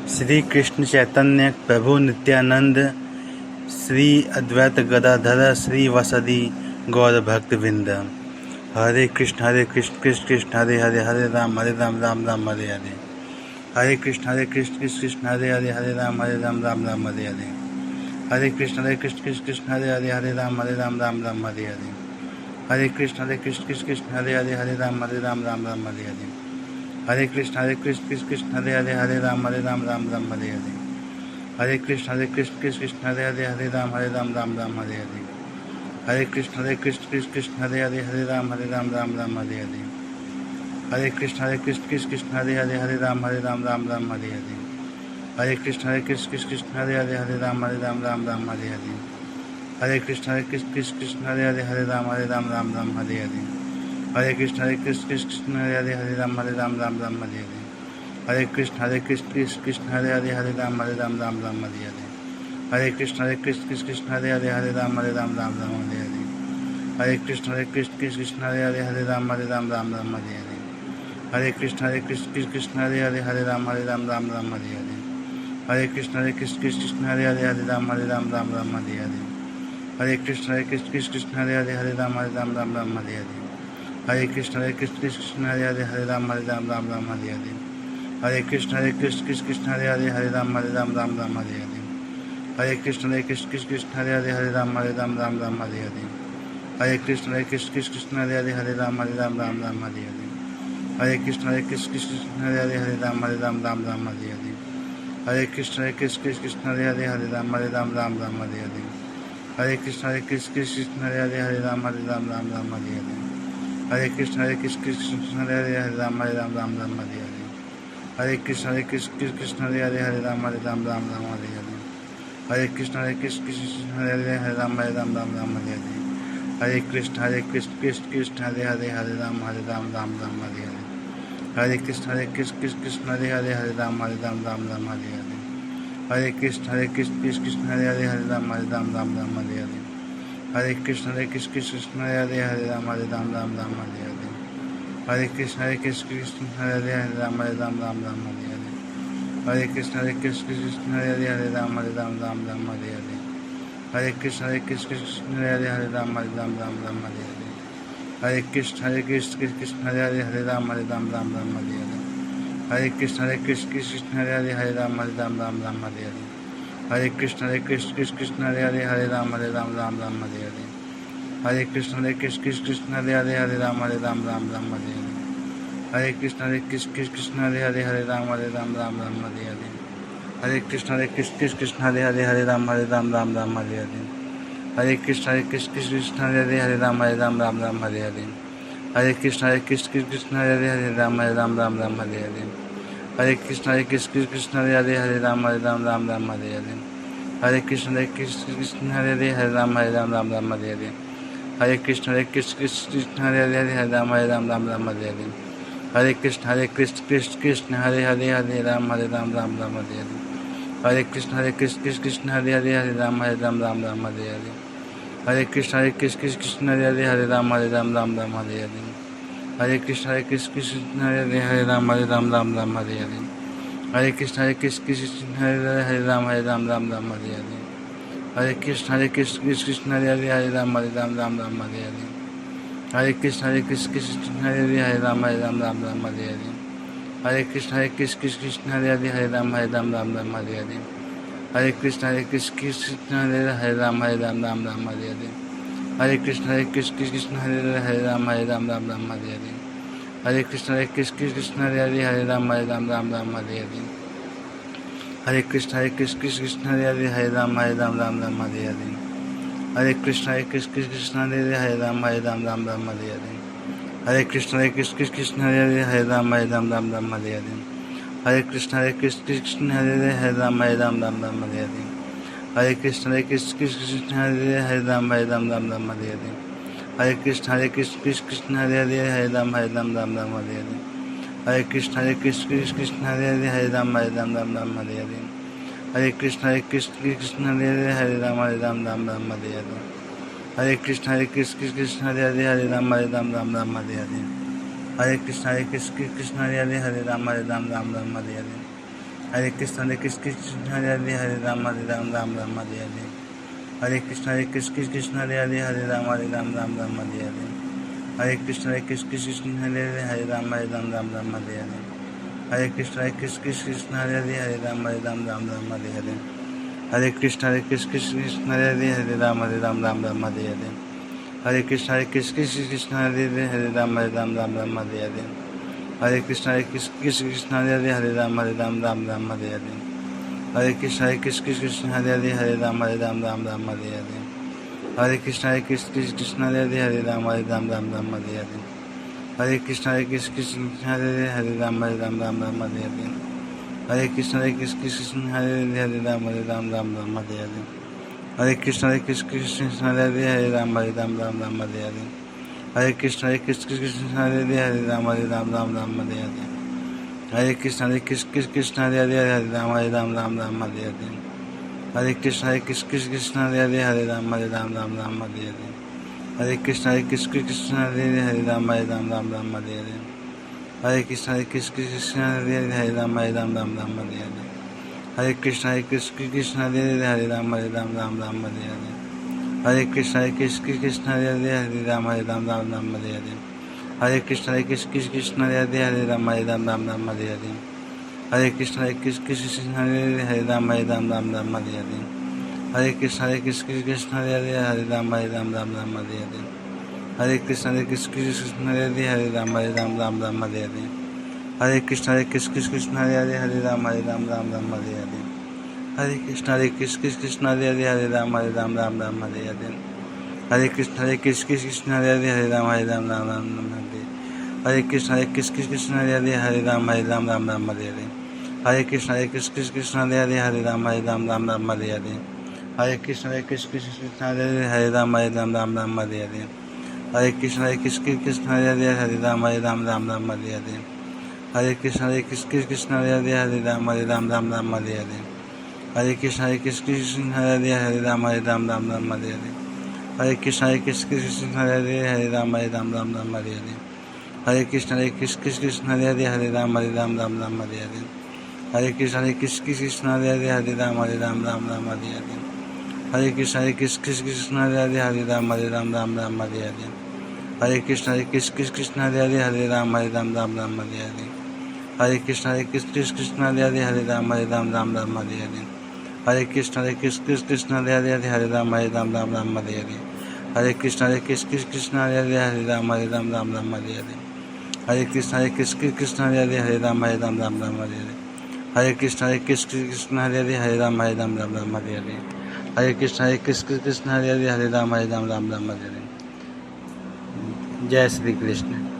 Shri Krishna Chaitanya Prabhu Nityanand, Shri Advaita Gadadhar श्रीवासदि Gaur भक्तवृंद। Hare Krishna Krishna Krishna Hare Hare, Hare Ram Ram Ram Hare Hare. Hare Krishna Krishna Krishna Hare Hare, Hare Ram Ram Hare Hare. Hare Krishna Krishna Krishna Hare Hare, Hare Ram Ram Hare Hare. Hare Krishna Krishna Krishna Hare Hare, Hare Ram Ram Hare Hare. Hare Krishna Krishna Krishna Hare Hare, Hare Ram Ram Hare Hare. Hare Krishna Krishna Krishna Hare Hare, Hare Ram Ram Hare Hare. Hare Krishna Krishna Krishna Hare Hare, Hare Ram Ram Hare Hare. Hare Krishna Krishna Krishna Hare Hare, Hare Ram Ram Hare Hare. Hare Krishna Krishna Krishna Hare Hare, Hare Ram Ram Hare Hare. Hare Krishna Krishna Krishna Hare Hare, Hare Ram Ram Hare Hare. Hare Krishna Krishna Krishna Hare Hare, Hare Ram Ram Hare Hare. Hare Krishna Krishna Krishna Hare Hare, Hare Ram Ram Hare Hare. Hare Krishna Krishna Krishna Hare Hare, Hare Ram Ram Hare Hare. Hare Krishna Krishna Krishna Hare Hare, Hare Ram Ram Hare Hare. Hare Krishna Krishna Krishna Hare Hare, Hare Ram Ram Hare Hare. Hare Krishna Krishna Krishna Hare Hare, Hare Ram Ram Hare Hare. Hare Krishna Krishna Krishna Hare Hare, Hare Ram Ram Hare Hare. Hare Krishna Krishna Krishna Hare Hare, Hare Ram Ram Hare Hare. Hare Krishna Krishna Krishna Hare Hare, Hare Ram Ram Hare Hare. Hare Krishna Krishna Krishna Hare Hare, Hare Ram Ram Hare Hare. Hare Krishna Krishna Krishna Hare Hare, Hare Ram Ram Hare Hare. Hare Krishna Krishna Krishna Hare Hare, Hare Ram Ram Hare Hare. Hare Krishna Krishna Krishna Hare Hare, Hare Ram Ram Hare Hare. Hare Krishna Krishna Krishna Hare Hare, Hare Ram Ram Hare Hare. Hare Krishna Krishna Krishna Hare Hare, Hare Ram Ram Hare Hare. Hare Krishna Krishna Krishna Hare Hare, Hare Ram Ram Hare Hare. Hare Krishna Krishna Krishna Hare Hare, Hare Ram Ram Hare Hare. Hare Krishna Krishna Krishna Hare Hare, Hare Ram Ram Hare Hare. Hare Krishna Krishna Krishna Hare Hare, Hare Ram Ram Hare Hare. Hare Krishna Krishna Krishna Hare Hare, Hare Ram Ram Hare Hare. Hare Krishna Krishna Krishna Hare Hare, Hare Ram Ram Hare Hare. Hare Krishna Krishna Krishna Hare Hare, Hare Ram Ram Hare Hare. Hare Krishna Krishna Krishna Hare Hare, Hare Ram Ram Hare Hare. Hare Krishna Krishna Krishna Hare Hare, Hare Ram Ram Hare Hare. Hare Krishna Krishna Krishna Hare Hare, Hare Ram Ram Hare Hare. Hare Krishna Krishna Krishna Hare Hare, Hare Ram Ram Hare Hare. Hare Krishna Krishna Krishna Hare Hare, Hare Ram Ram Hare Hare. Hare Krishna Krishna Krishna Hare Hare, Hare Ram Ram Hare Hare. Hare Krishna Krishna Krishna Hare Hare, Hare Ram Ram Hare Hare. Hare Krishna Krishna Krishna Hare Hare, Hare Ram Ram Hare Hare. Hare Krishna Krishna Krishna Hare Hare, Hare Ram Ram Hare Hare. Hare Krishna Krishna Krishna Hare Hare, Hare Ram Ram Hare Hare. Hare Krishna Krishna Krishna Hare Hare, Hare Ram Ram Hare Hare. Hare Krishna Krishna Krishna Hare Hare, Hare Ram Ram Hare Hare. Hare Krishna Krishna Krishna Hare Hare, Hare Ram Ram Hare Hare. Hare Krishna Krishna Krishna Hare Hare, Hare Ram Ram Hare Hare. Hare Krishna Krishna Krishna Hare Hare, Hare Ram Ram Hare Hare. Hare Krishna Krishna Krishna Hare Hare, Hare Ram Ram Hare Hare. Hare Krishna Krishna Krishna Hare Hare, Hare Ram Ram Hare Hare. Hare Krishna Krishna Krishna Hare Hare, Hare Ram Ram Hare Hare. Hare Krishna Krishna Krishna Hare Hare, Hare Ram Ram Hare Hare. Hare Krishna Krishna Krishna Hare Hare, Hare Ram Ram Hare Hare. Hare Krishna Krishna Krishna Hare Hare, Hare Ram Ram Hare Hare. Hare Krishna Krishna Krishna Hare Hare, Hare Ram Ram Hare Hare. Hare Krishna Krishna Krishna Hare Hare, Hare Ram Ram Hare Hare. Hare Krishna Krishna Krishna Hare Hare, Hare Ram Ram Hare Hare. Hare Krishna Krishna Krishna Hare Hare, Hare Ram Hare Hare. Hare Krishna Krishna Krishna Hare Hare, Hare Ram Hare Hare. Hare Krishna Krishna Krishna Hare Hare, Hare Ram Hare Hare. Hare Krishna Krishna Krishna Hare Hare, Hare Ram Hare Hare. Hare Krishna Krishna Krishna Hare Hare, Hare Ram Hare Hare. Hare Krishna Krishna Krishna Hare Hare, Hare Ram Hare Hare. Hare Krishna Krishna Krishna Hare Hare, Hare Ram Hare Hare. Hare Krishna Krishna Krishna Hare Hare, Hare Ram Hare Hare. Hare Krishna Krishna Krishna Hare Hare, Hare Ram Hare Hare. Hare Krishna Krishna Krishna Hare Hare, Hare Ram Hare Hare. Hare Krishna Krishna Hare Hare Hare Ram Ram Ram Ram Hare Hare Hare Krishna Krishna Hare Hare Hare Ram Ram Ram Hare Hare Hare Krishna Krishna Hare Hare Hare Ram Ram Hare Hare Hare Krishna Krishna Hare Hare Hare Ram Ram Hare Hare Hare Krishna Krishna Hare Hare Hare Ram Ram Hare Hare Hare Krishna Krishna Hare Hare Hare Ram Ram Hare Hare Hare Krishna Krishna Hare Hare Hare Ram Ram Hare Hare Hare Krishna Krishna Hare Hare Hare Ram Ram Hare Hare Hare Krishna Krishna Hare Hare Hare Ram Ram Hare Hare Hare Krishna Krishna Hare Hare Hare Ram Ram Hare Hare Hare Krishna Krishna Hare Hare Hare Ram Ram Hare Hare Hare Krishna Krishna Hare Hare Hare Ram Ram Hare Hare Hare Krishna Krishna Hare Hare Hare Ram Ram Hare Hare Hare Krishna Krishna Hare Hare Hare Ram Ram Hare Hare Hare Krishna Krishna Hare Hare Hare Ram Ram Hare Hare Hare Krishna Krishna Hare Hare Hare Ram Ram Hare Hare Hare Krishna Krishna Hare Hare Hare Ram Ram Hare Hare Hare Krishna Krishna Hare Hare Hare Ram Ram Hare Hare Hare Krishna Krishna Hare Hare Hare Ram Ram Hare Hare Hare Krishna Krishna Hare Hare Hare Ram Ram Hare Hare Hare Krishna Krishna Hare Hare Hare Ram Ram Hare Hare Hare Krishna Krishna Hare Hare Hare Ram Ram Hare Hare Hare Krishna Krishna Hare Hare Hare Ram Ram Hare Hare Hare Krishna Krishna Hare Hare Hare Ram Ram Hare Hare Hare Krishna Krishna Hare Hare Hare Ram Ram Hare Hare Hare Krishna Krishna Hare Hare Hare Ram Ram Hare Hare Krishna Krishna Hare Hare Hare Ram Ram Hare Hare Hare Krishna Krishna Hare Hare Hare Ram Ram Hare Hare Hare Krishna Krishna Hare Hare Hare Ram Ram Hare Hare Hare Krishna Krishna Hare Hare Hare Ram Ram Hare Hare Hare Krishna Krishna Hare Hare Hare Ram Ram Hare Hare Hare Krishna Krishna Hare Hare Hare Ram Ram Hare Hare Hare Krishna Krishna Hare Hare Hare Ram Ram Hare Hare Hare Krishna Krishna Hare Hare Hare Ram Ram Hare Hare Hare Krishna Krishna Hare Hare Hare Ram Ram Hare Hare Hare Krishna Krishna Hare Hare Hare Ram Ram Hare Hare Hare Krishna Krishna Hare Hare Hare Ram Ram Hare Hare Hare Krishna Krishna Hare Hare Hare Ram Ram Hare Hare Hare Krishna Krishna Hare Hare Hare Ram Ram Hare Hare Hare Krishna Krishna Hare Hare Hare Ram Ram Hare Hare Hare Krishna Krishna Hare Hare Hare Ram Ram Hare Hare Hare Krishna Krishna Hare Hare Hare Ram Ram Hare Hare Hare Krishna Krishna Hare Hare Hare Ram Ram Hare Hare Jai Shri Krishna.